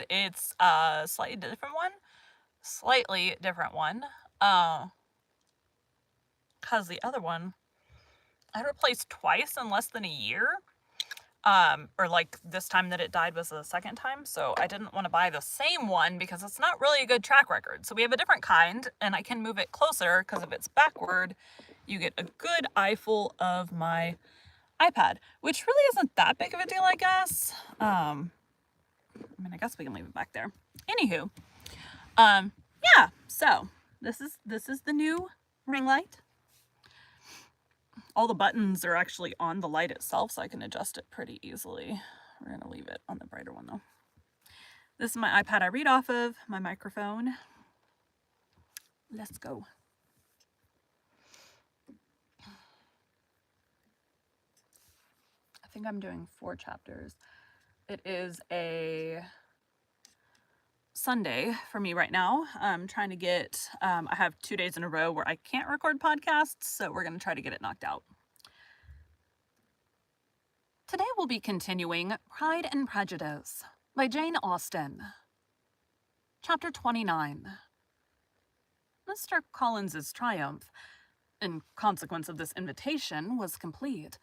it's a slightly different one, because the other one I replaced twice in less than a year. Or like this time that it died was the second time, so I didn't want to buy the same one because it's not really a good track record. So we have a different kind, and I can move it closer because if it's backward, you get a good eyeful of my iPad, which really isn't that big of a deal, I guess. I I guess we can leave it back there. Anywho, yeah. So this is the new ring light. All the buttons are actually on the light itself, so I can adjust it pretty easily. We're gonna leave it on the brighter one though. This is my iPad I read off of, my microphone. Let's go. I think I'm doing 4 chapters. It is a Sunday for me right now. I'm trying to get, I have 2 days in a row where I can't record podcasts, so we're going to try to get it knocked out. Today we'll be continuing Pride and Prejudice by Jane Austen. Chapter 29. Mr. Collins's triumph, in consequence of this invitation, was complete.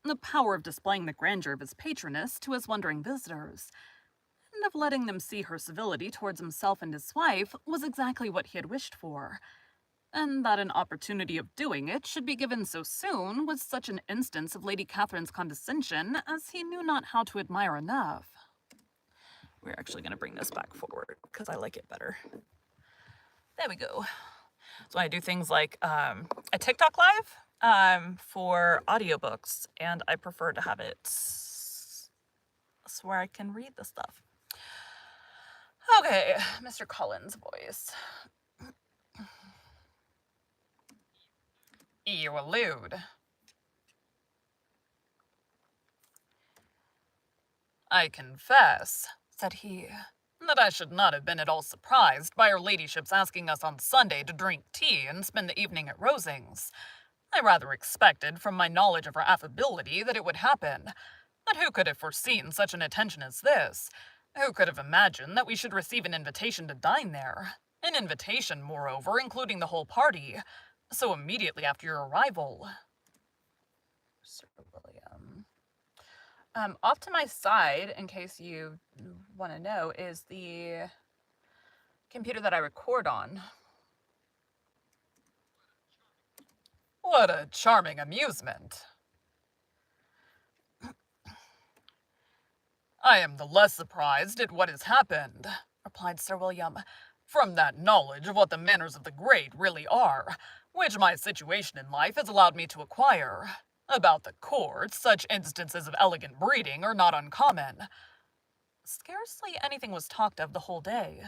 The power of displaying the grandeur of his patroness to his wondering visitors, and of letting them see her civility towards himself and his wife, was exactly what he had wished for. And that an opportunity of doing it should be given so soon was such an instance of Lady Catherine's condescension as he knew not how to admire enough. We're actually going to bring this back forward because I like it better. There we go. So I do things like a TikTok live for audiobooks, and I prefer to have it where I can read the stuff. Okay, Mr. Collins' voice. You allude. I confess, said he, that I should not have been at all surprised by her ladyship's asking us on Sunday to drink tea and spend the evening at Rosings. I rather expected, from my knowledge of her affability, that it would happen. But who could have foreseen such an attention as this? Who could have imagined that we should receive an invitation to dine there? An invitation, moreover, including the whole party. So immediately after your arrival. Sir William. Off to my side, in case you want to know, is the computer that I record on. What a charming amusement. I am the less surprised at what has happened, replied Sir William, from that knowledge of what the manners of the great really are, which my situation in life has allowed me to acquire. About the court, such instances of elegant breeding are not uncommon. Scarcely anything was talked of the whole day,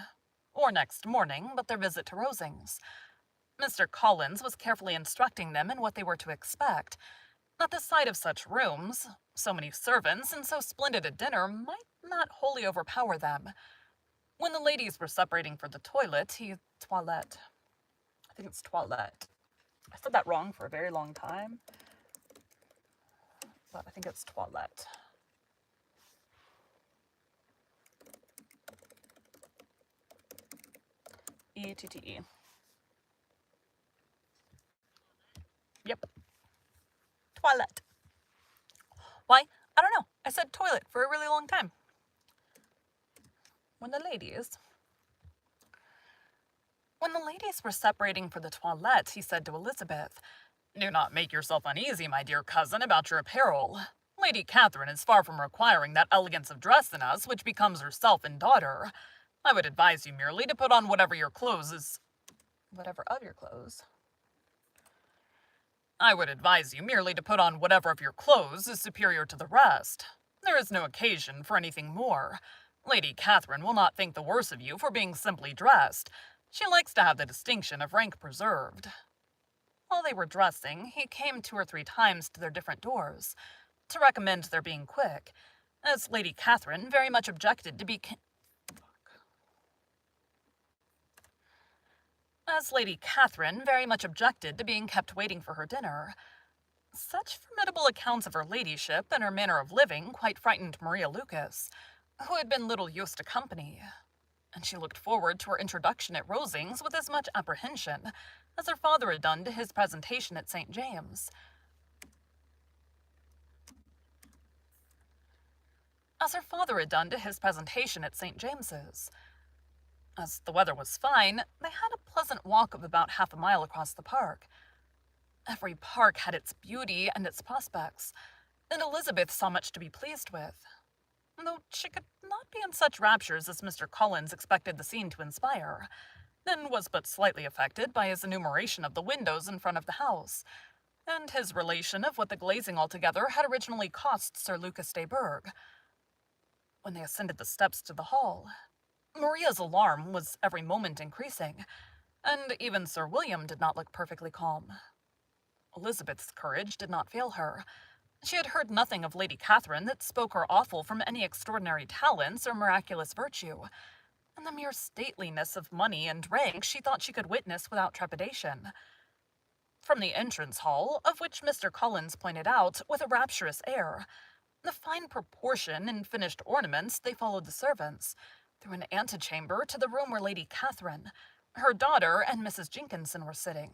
or next morning, but their visit to Rosings. Mr. Collins was carefully instructing them in what they were to expect, that the sight of such rooms, so many servants, and so splendid a dinner might not wholly overpower them. When the ladies were separating for the toilette, toilette. I think it's toilette. I said that wrong for a very long time, but I think it's toilette. E-T-T-E. Yep. Toilette. Why? I don't know. I said toilet for a really long time. When the ladies were separating for the toilette, he said to Elizabeth, "Do not make yourself uneasy, my dear cousin, about your apparel. Lady Catherine is far from requiring that elegance of dress in us which becomes herself and daughter. I would advise you merely to put on whatever of your clothes I would advise you merely to put on whatever of your clothes is superior to the rest. There is no occasion for anything more. Lady Catherine will not think the worse of you for being simply dressed. She likes to have the distinction of rank preserved." While they were dressing, he came 2 or 3 times to their different doors, to recommend their being quick, as Lady Catherine very much objected to be kept waiting for her dinner. Such formidable accounts of her ladyship and her manner of living quite frightened Maria Lucas, who had been little used to company, and she looked forward to her introduction at Rosings with as much apprehension as her father had done to his presentation at St. James. As her father had done to his presentation at St. James's. As the weather was fine, they had a pleasant walk of about half a mile across the park. Every park had its beauty and its prospects, and Elizabeth saw much to be pleased with, though she could not be in such raptures as Mr. Collins expected the scene to inspire, and was but slightly affected by his enumeration of the windows in front of the house, and his relation of what the glazing altogether had originally cost Sir Lucas de Bourgh. When they ascended the steps to the hall, Maria's alarm was every moment increasing, and even Sir William did not look perfectly calm. Elizabeth's courage did not fail her. She had heard nothing of Lady Catherine that spoke her awful from any extraordinary talents or miraculous virtue, and the mere stateliness of money and rank she thought she could witness without trepidation. From the entrance hall, of which Mr. Collins pointed out with a rapturous air, the fine proportion and finished ornaments, they followed the servants, through an antechamber to the room where Lady Catherine, her daughter, and Mrs. Jenkinson were sitting.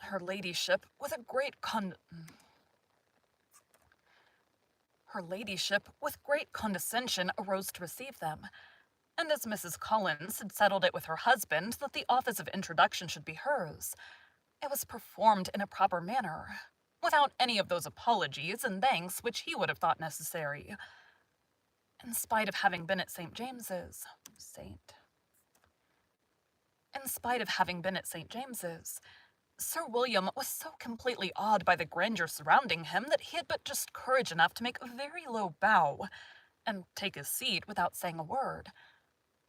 Her ladyship, with great condescension, arose to receive them, and as Mrs. Collins had settled it with her husband that the office of introduction should be hers, it was performed in a proper manner, without any of those apologies and thanks which he would have thought necessary. In spite of having been at St. James's, Sir William was so completely awed by the grandeur surrounding him that he had but just courage enough to make a very low bow and take his seat without saying a word.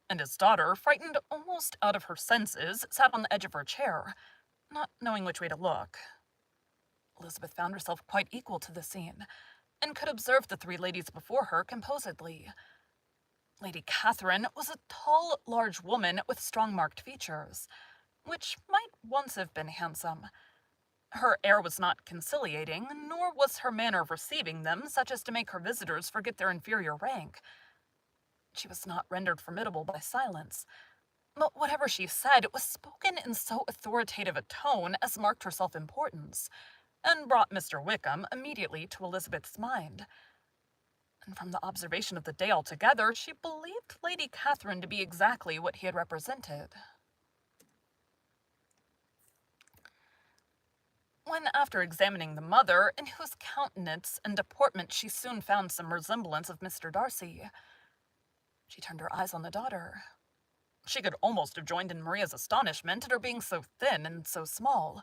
And his daughter, frightened almost out of her senses, sat on the edge of her chair, not knowing which way to look. Elizabeth found herself quite equal to the scene, and could observe the three ladies before her composedly. Lady Catherine was a tall, large woman with strong marked features, which might once have been handsome. Her air was not conciliating, nor was her manner of receiving them such as to make her visitors forget their inferior rank. She was not rendered formidable by silence, but whatever she said was spoken in so authoritative a tone as marked her self-importance, and brought Mr. Wickham immediately to Elizabeth's mind. And from the observation of the day altogether, she believed Lady Catherine to be exactly what he had represented. When, after examining the mother, in whose countenance and deportment she soon found some resemblance of Mr. Darcy, she turned her eyes on the daughter, she could almost have joined in Maria's astonishment at her being so thin and so small.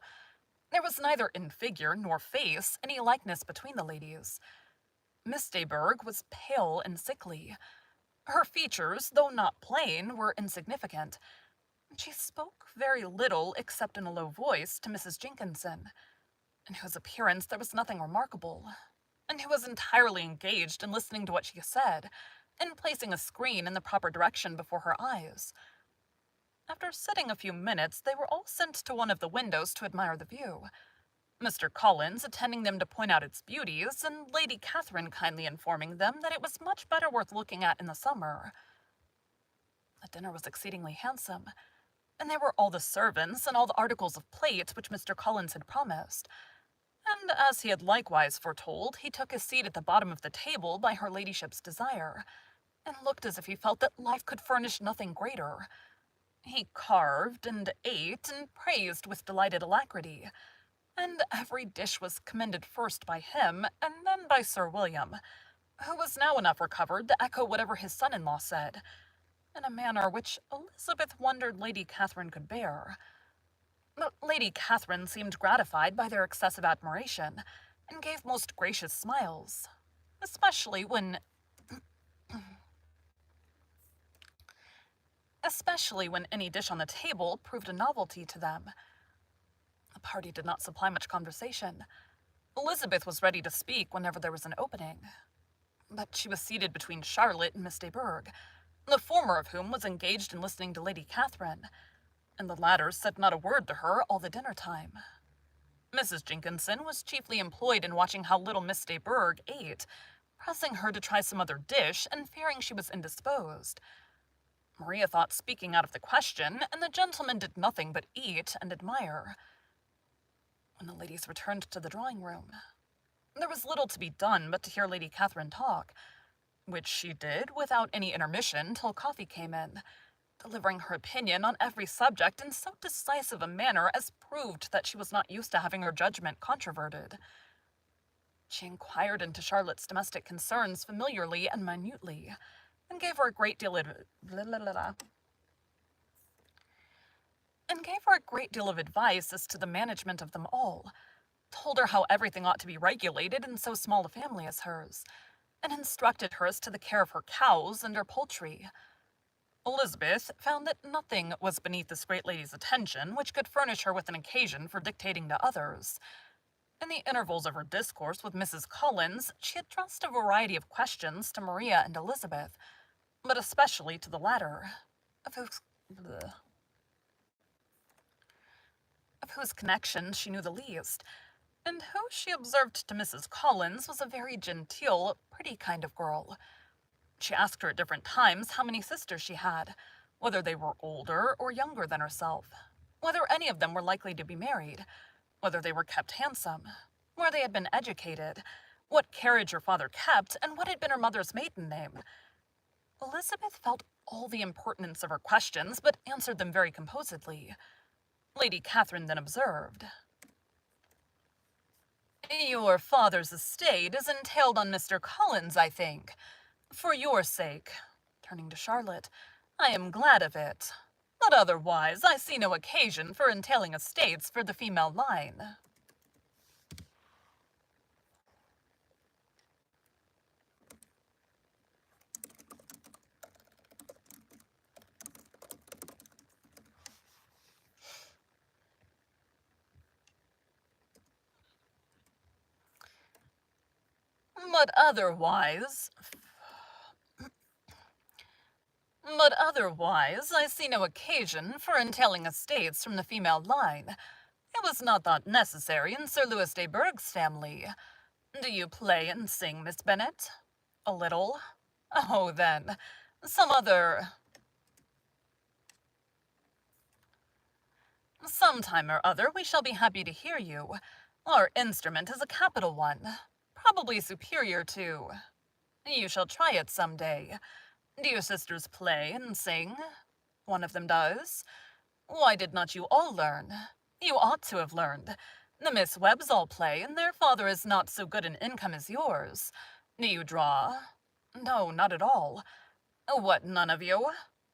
There was neither in figure nor face any likeness between the ladies. Miss de Bourgh was pale and sickly. Her features, though not plain, were insignificant. She spoke very little, except in a low voice, to Mrs. Jenkinson, in whose appearance there was nothing remarkable, and who was entirely engaged in listening to what she said, and placing a screen in the proper direction before her eyes. After sitting a few minutes, they were all sent to one of the windows to admire the view, Mr. Collins attending them to point out its beauties, and Lady Catherine kindly informing them that it was much better worth looking at in the summer. The dinner was exceedingly handsome, and there were all the servants and all the articles of plate which Mr. Collins had promised, and as he had likewise foretold, he took his seat at the bottom of the table by her ladyship's desire, and looked as if he felt that life could furnish nothing greater. He carved and ate and praised with delighted alacrity, and every dish was commended first by him and then by Sir William, who was now enough recovered to echo whatever his son-in-law said, in a manner which Elizabeth wondered Lady Catherine could bear. But Lady Catherine seemed gratified by their excessive admiration, and gave most gracious smiles, especially when any dish on the table proved a novelty to them. The party did not supply much conversation. Elizabeth was ready to speak whenever there was an opening, but she was seated between Charlotte and Miss de Bourgh, the former of whom was engaged in listening to Lady Catherine, and the latter said not a word to her all the dinner time. Mrs. Jenkinson was chiefly employed in watching how little Miss de Bourgh ate, pressing her to try some other dish and fearing she was indisposed. Maria thought speaking out of the question, and the gentleman did nothing but eat and admire. When the ladies returned to the drawing room, there was little to be done but to hear Lady Catherine talk, which she did without any intermission till coffee came in, delivering her opinion on every subject in so decisive a manner as proved that she was not used to having her judgment controverted. She inquired into Charlotte's domestic concerns familiarly and minutely, and gave her a great deal of advice as to the management of them all, told her how everything ought to be regulated in so small a family as hers, and instructed her as to the care of her cows and her poultry. Elizabeth found that nothing was beneath this great lady's attention which could furnish her with an occasion for dictating to others. In the intervals of her discourse with Mrs. Collins, she addressed a variety of questions to Maria and Elizabeth, but especially to the latter, of whose connection she knew the least, and who she observed to Mrs. Collins was a very genteel, pretty kind of girl. She asked her at different times how many sisters she had, whether they were older or younger than herself, whether any of them were likely to be married, whether they were kept handsome, where they had been educated, what carriage her father kept, and what had been her mother's maiden name. Elizabeth felt all the impertinence of her questions, but answered them very composedly. Lady Catherine then observed, "Your father's estate is entailed on Mr. Collins, I think. For your sake," turning to Charlotte, "I am glad of it. But otherwise, I see no occasion for entailing estates for the female line." But otherwise, I see no occasion for entailing estates from the female line. It was not thought necessary in Sir Louis de Bourgh's family. Do you play and sing, Miss Bennet? A little? Oh, then, some time or other we shall be happy to hear you. Our instrument is a capital one, probably superior to... You shall try it some day. Do your sisters play and sing? One of them does. Why did not you all learn? You ought to have learned. The Miss Webbs all play, and their father is not so good an income as yours. Do you draw? No, not at all. What, none of you?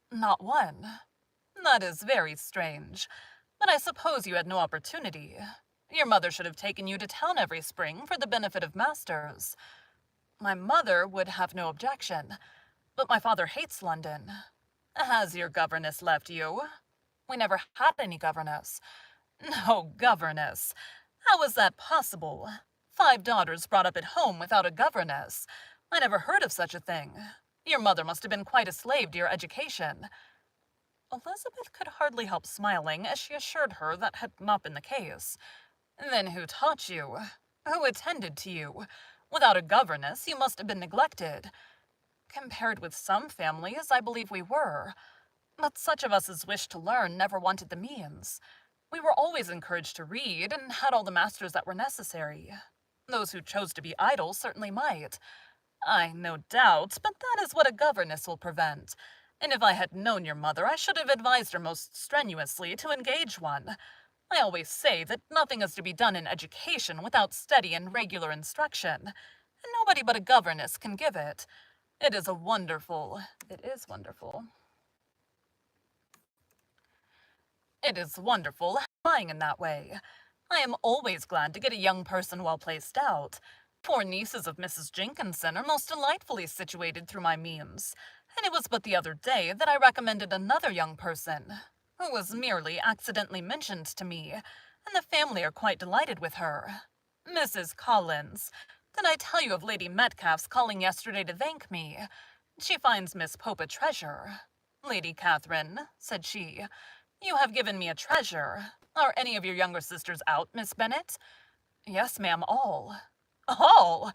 Not one. That is very strange. But I suppose you had no opportunity. Your mother should have taken you to town every spring for the benefit of masters. My mother would have no objection, but my father hates London. Has your governess left you? We never had any governess. No governess. How was that possible? 5 daughters brought up at home without a governess. I never heard of such a thing. Your mother must have been quite a slave to your education. Elizabeth could hardly help smiling as she assured her that had not been the case. Then who taught you? Who attended to you? Without a governess, you must have been neglected. Compared with some families, I believe we were. But such of us as wished to learn never wanted the means. We were always encouraged to read, and had all the masters that were necessary. Those who chose to be idle certainly might. I no doubt, but that is what a governess will prevent. And if I had known your mother, I should have advised her most strenuously to engage one. I always say that nothing is to be done in education without steady and regular instruction, and nobody but a governess can give it. It is wonderful. It is wonderful, lying in that way. I am always glad to get a young person well placed out. 4 nieces of Mrs. Jenkinson are most delightfully situated through my means, and it was but the other day that I recommended another young person, who was merely accidentally mentioned to me, and the family are quite delighted with her. Mrs. Collins. Did I tell you of Lady Metcalfe's calling yesterday to thank me? She finds Miss Pope a treasure. Lady Catherine, said she, you have given me a treasure. Are any of your younger sisters out, Miss Bennet? Yes, ma'am, all. All?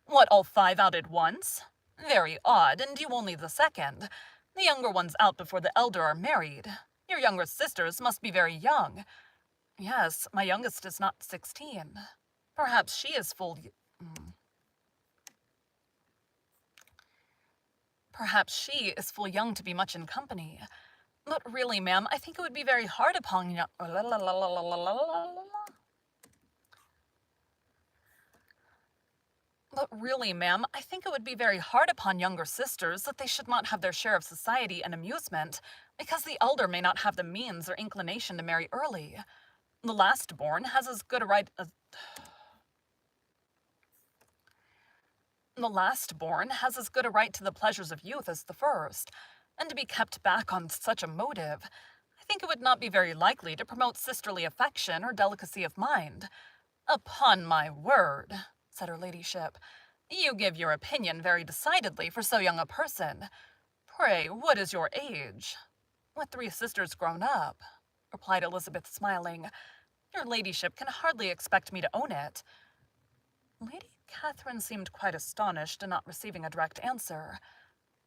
What, all 5 out at once? Very odd, and you only the second. The younger ones out before the elder are married. Your younger sisters must be very young. Yes, my youngest is not 16. Perhaps she is Perhaps she is full young to be much in company. But really, ma'am, I think it would be very hard upon young... But really, ma'am, I think it would be very hard upon younger sisters that they should not have their share of society and amusement, because the elder may not have the means or inclination to marry early. The last-born has as good a right as... The last-born has as good a right to the pleasures of youth as the first, and to be kept back on such a motive, I think it would not be very likely to promote sisterly affection or delicacy of mind. Upon my word, said her ladyship, you give your opinion very decidedly for so young a person. Pray, what is your age? With 3 sisters grown up, replied Elizabeth, smiling. Your ladyship can hardly expect me to own it. Lady Catherine seemed quite astonished at not receiving a direct answer,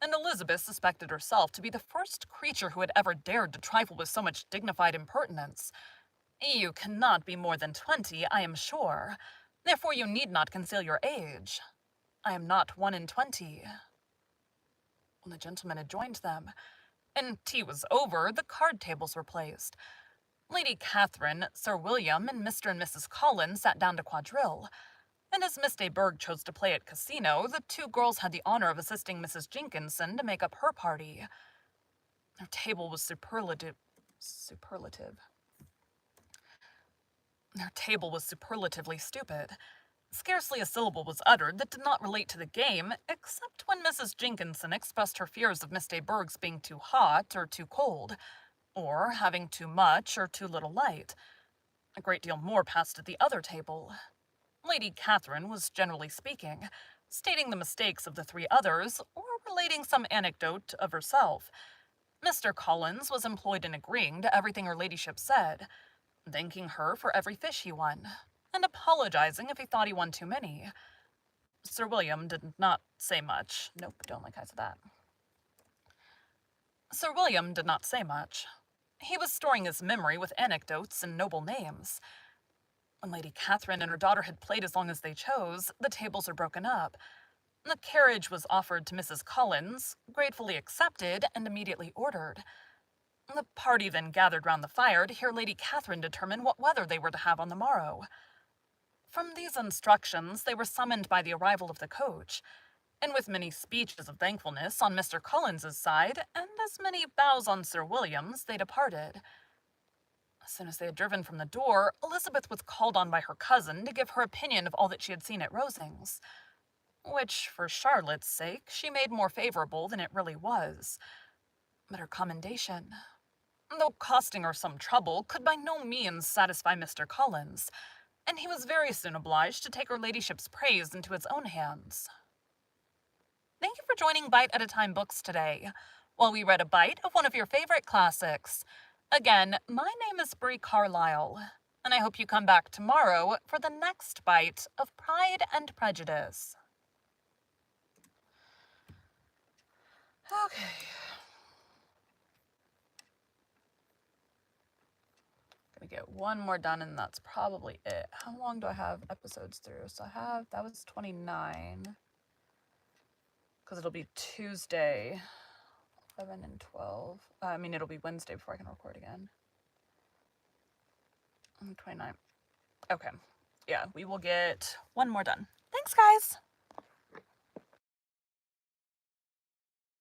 and Elizabeth suspected herself to be the first creature who had ever dared to trifle with so much dignified impertinence. You cannot be more than 20, I am sure. Therefore you need not conceal your age. I am not 1 and 20. When the gentlemen had joined them, and tea was over, the card tables were placed. Lady Catherine, Sir William, and Mr. and Mrs. Collins sat down to quadrille, and as Miss de Bourgh chose to play at casino, the 2 girls had the honor of assisting Mrs. Jenkinson to make up her party. Their table was superlative. Their table was superlatively stupid. Scarcely a syllable was uttered that did not relate to the game, except when Mrs. Jenkinson expressed her fears of Miss de Bourgh's being too hot or too cold, or having too much or too little light. A great deal more passed at the other table. Lady Catherine was generally speaking, stating the mistakes of the 3 others, or relating some anecdote of herself. Mr. Collins was employed in agreeing to everything her ladyship said, thanking her for every fish he won, and apologizing if he thought he won too many. Sir William did not say much. Nope, don't like I said that. Sir William did not say much. He was storing his memory with anecdotes and noble names. When Lady Catherine and her daughter had played as long as they chose, the tables were broken up. The carriage was offered to Mrs. Collins, gratefully accepted, and immediately ordered. The party then gathered round the fire to hear Lady Catherine determine what weather they were to have on the morrow. From these instructions they were summoned by the arrival of the coach, and with many speeches of thankfulness on Mr. Collins's side, and as many bows on Sir William's, they departed. As soon as they had driven from the door, Elizabeth was called on by her cousin to give her opinion of all that she had seen at Rosings, which, for Charlotte's sake, she made more favourable than it really was. But her commendation, though costing her some trouble, could by no means satisfy Mr. Collins, and he was very soon obliged to take her ladyship's praise into his own hands. Thank you for joining Bite at a Time Books today, while we read a bite of one of your favorite classics. Again, my name is Bree Carlile, and I hope you come back tomorrow for the next bite of Pride and Prejudice. Okay. Gonna get one more done, and that's probably it. How long do I have episodes through? So that was 29. Because it'll be Tuesday, 11 and 12. It'll be Wednesday before I can record again. 29. Okay. Yeah, we will get one more done. Thanks, guys.